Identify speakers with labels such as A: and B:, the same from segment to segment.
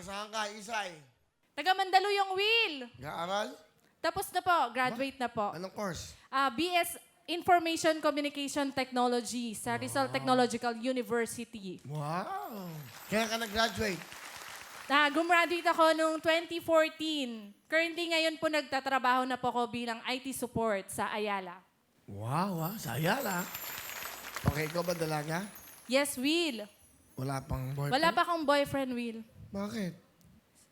A: saan ka, Isay?
B: Taga Mandaluyong, Will.
A: Nag-aaral?
B: Tapos na po, graduate na po.
A: Anong course?
B: BS Information Communication Technology sa Rizal Technological University.
A: Wow! Kaya ka nag-graduate?
B: Gumraduate ako noong 2014. Currently ngayon po nagtatrabaho na po ako bilang IT support sa Ayala.
A: Wow, sa Ayala. Okay, ikaw ba dalaga?
B: Yes, Will.
A: Wala pang boyfriend?
B: Wala pa akong boyfriend, Will.
A: Bakit?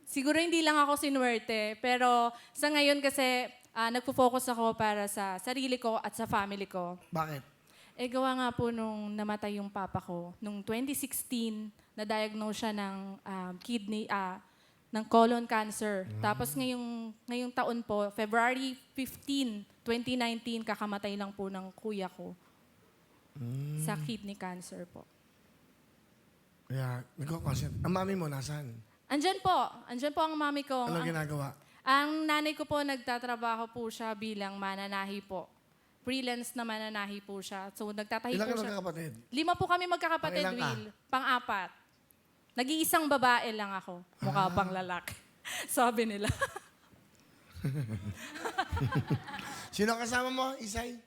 B: Siguro hindi lang ako sinuwerte, pero sa ngayon kasi nagpo-focus ako para sa sarili ko at sa family ko.
A: Bakit?
B: Gawa nga po nung namatay yung papa ko. Nung 2016, na-diagnose siya ng ng colon cancer. Tapos ngayong taon po, February 15, 2019, kakamatay lang po ng kuya ko sa kidney cancer po.
A: Kaya, nagko-question. Ang mami mo, nasaan?
B: Andyan po ang mami ko.
A: Ano ginagawa?
B: Ang nanay ko po, nagtatrabaho po siya bilang mananahi po. Freelance na mananahi po siya. So, nagtatahi
A: Ilan
B: po
A: ka
B: siya.
A: magkakapatid?
B: 5 po kami magkakapatid,
A: Pangilan ka?
B: Will. Pang-4. Nag-iisang babae lang ako. Mukha pang lalaki. Sabi nila.
A: Sino kasama mo, Isay?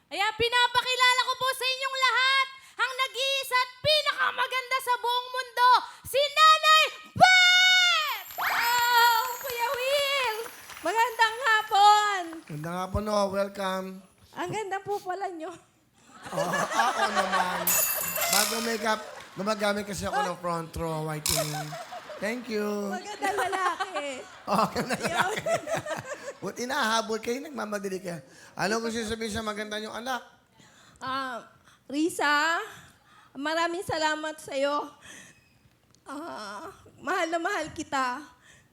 B: Ayan, pinapakilala ko po sa inyong lahat ang nag-iisa at pinakamaganda sa buong mundo, si Nanay Bet!
C: Oh, Kuya Will! Magandang hapon!
A: Ganda nga po, no. Welcome.
C: Ang ganda po pala nyo.
A: Oo naman. Bago makeup, gumagamit kasi ako ng front row whitening. Thank you.
C: Magandang lalaki.
A: Ganda lalaki. Buti nahabol kayo, nagmamadali ka. Ano gusto sabihin sa maganda niyong anak?
C: Risa, maraming salamat sa'yo. Mahal na mahal kita.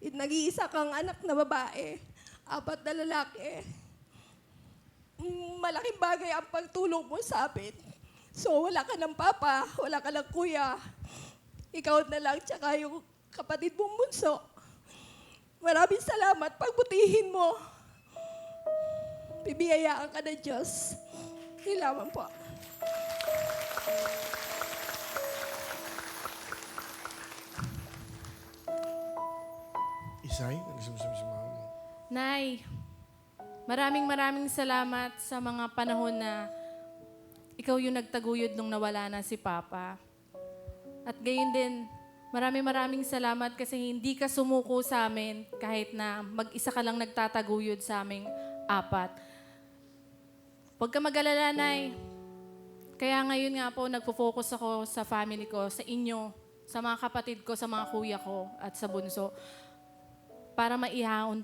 C: Nag-iisa kang anak na babae. 4 na lalaki. Malaking bagay ang pagtulong mo sa amin. So, wala ka ng papa, wala ka ng kuya. Ikaw na lang, tsaka yung kapatid mong bunso. Maraming salamat. Pagbutihin mo. Bibiyayaan ka ng Diyos. Yun lamang po.
A: Isay, gusto mo sabihin sa mama mo?
B: Nay, maraming salamat sa mga panahon na ikaw yung nagtaguyod nung nawala na si Papa. At gayon din, maraming salamat kasi hindi ka sumuko sa amin kahit na mag-isa ka lang nagtataguyod sa aming 4. Huwag ka mag-alala, Nay. Kaya ngayon nga po, nagpo-focus ako sa family ko, sa inyo, sa mga kapatid ko, sa mga kuya ko at sa bunso para maiahon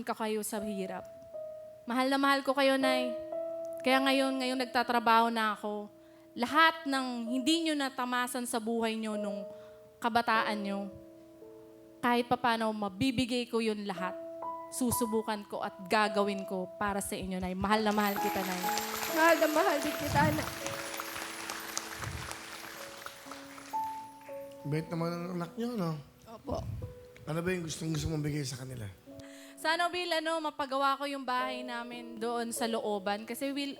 B: ka kayo sa hirap. Mahal na mahal ko kayo, Nay. Kaya ngayon nagtatrabaho na ako. Lahat ng hindi nyo natamasan sa buhay nyo nung kabataan nyo, kahit papano, mabibigay ko yun lahat. Susubukan ko at gagawin ko para sa inyo, Nay. Mahal na mahal kita, Nay.
C: Mahal na mahal din kita, anak.
A: Bait naman ang anak niyo, no?
C: Opo.
A: Ano ba yung gusto mong bigay sa kanila?
B: Sana, Will, mapagawa ko yung bahay namin doon sa looban. Kasi, Will,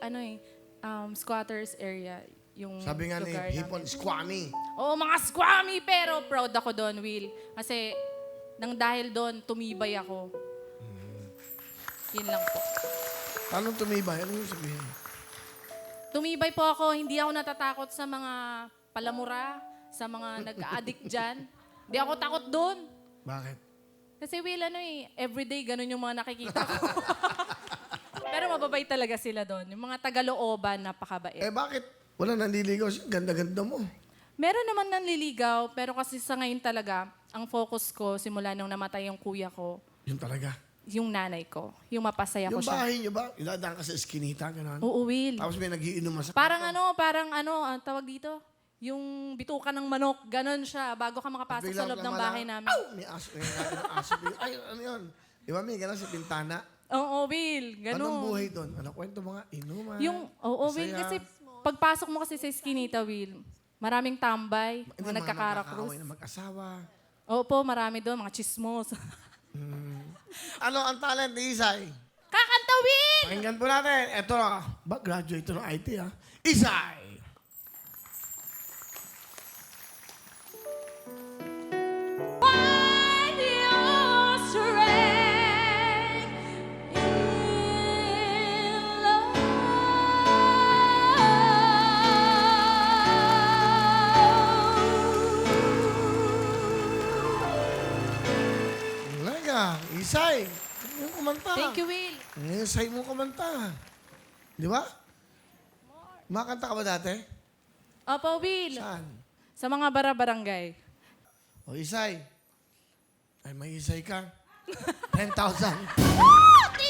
B: squatters area, yung
A: Sabi nga ni
B: lugar
A: Hipon,
B: namin.
A: squammy.
B: Oo, mga squammy, pero proud ako doon, Will. Kasi, nang dahil doon, tumibay ako. Yun lang po.
A: Paano tumibay? Ano yung sabihin?
B: Tumibay po ako, hindi ako natatakot sa mga palamura, sa mga nag-addict dyan. Hindi ako takot doon.
A: Bakit?
B: Kasi Will, everyday ganun yung mga nakikita ko. Pero mababait talaga sila doon. Yung mga taga-looban, napakabait.
A: Bakit? Wala nanliligaw siya. Ganda-ganda mo.
B: Meron naman nanliligaw, pero kasi sa ngayon talaga, ang focus ko, simula nung namatay yung kuya ko,
A: Yun talaga.
B: yung nanay ko. Yung mapasaya ko
A: Yung
B: siya.
A: bahay niyo ba? Iladaan ka sa eskinita, gano'n?
B: Oo, Will.
A: Tapos may nagiinom sa
B: Parang ang tawag dito? Yung bituka ng manok, ganon siya, bago ka makapasok sa loob ng bahay namin.
A: May aso. May aso. Ay, ano yun? Di ba may gano'n sa pintana?
B: Oo, Will. Ganon.
A: Anong buhay doon? Ano kwento mga inuman?
B: Will,
A: Masaya.
B: kasi pagpasok mo kasi sa Eskinita, Will, maraming tambay,
A: Hindi,
B: mga nagkakarakros.
A: nagkakaaway na mag-asawa.
B: Opo, marami doon, mga chismos.
A: Ano ang talent ni Isay?
B: Kakanta, Will!
A: Pakinggan po natin. Ito, graduate to ng IT, ha? Isay!
B: One,
A: Isay, yung kumanta.
B: Thank you, Will.
A: Ngayon, say mo kumanta. Di ba? Makanta ka ba dati?
B: Opo, Will.
A: Saan?
B: Sa mga bara-barangay.
A: O, Isay. Ay, may Isay ka. 10,000.